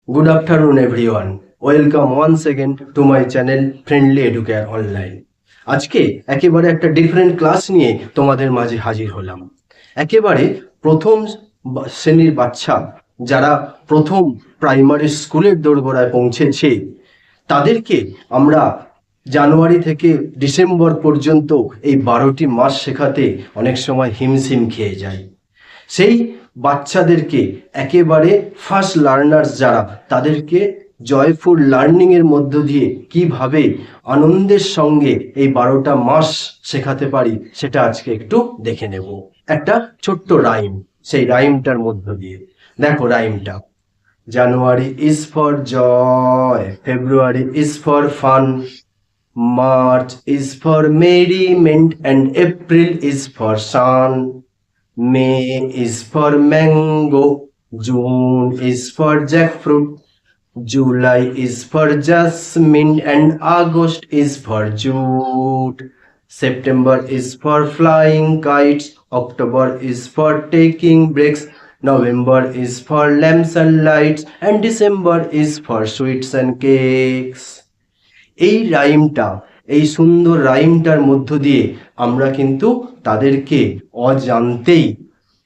Good afternoon, everyone. Welcome once again to my channel Friendly Educare Online. আজকে একেবারে একটা different class নিয়ে তোমাদের মাঝে হাজির হলাম। একেবারে প্রথম শ্রেণীর বাচ্চা যারা প্রথম প্রাইমারি স্কুলের দোরগোড়ায় পৌঁছেছে তাদেরকে আমরা জানুয়ারি থেকে ডিসেম্বর পর্যন্ত এই 12টি মাস শেখাতে অনেক সময় হিমশিম খেয়ে যাই। সেই বাচ্চাদেরকে একেবারে ফার্স্ট লার্নার্স যারা তাদেরকে জয়ফুল লার্নিং এর মধ্য দিয়ে কিভাবে আনন্দের সঙ্গে এই 12টা মাস শেখাতে পারি সেটা আজকে একটু দেখে নেব। একটা ছোট্ট রাইম, সেই রাইমটার মধ্য দিয়ে দেখো রাইমটা। January is for joy, February is for fun, March is for merriment, and April is for sun. May is for mango, June is for jackfruit, July is for jasmine, and August is for jute. September is for flying kites, October is for taking breaks, November is for lamps and lights, and December is for sweets and cakes. এই রাইমটা, এই সুন্দর রাইমটার মধ্য দিয়ে আমরা কিন্তু তাদেরকে অজান্তেই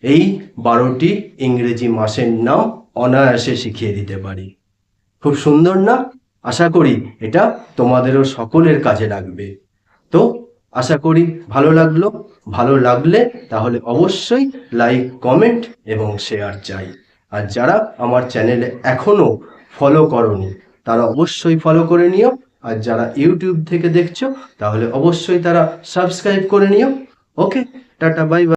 এই 12টি ইংরেজি মাসের নাম অনায়াসে শিখিয়ে দিতে পারি। খুব সুন্দর না? আশা করি এটা তোমাদেরও সকলের কাজে লাগবে। তো আশা করি ভালো লাগলো। ভালো লাগলে তাহলে অবশ্যই লাইক, কমেন্ট এবং শেয়ার চাই। আর যারা আমার চ্যানেলে এখনো ফলো করনি তারা অবশ্যই ফলো করে নিও। আর যারা ইউটিউব থেকে দেখছো তাহলে অবশ্যই তারা সাবস্ক্রাইব করে নিও। ওকে, টাটা, বাই বাই।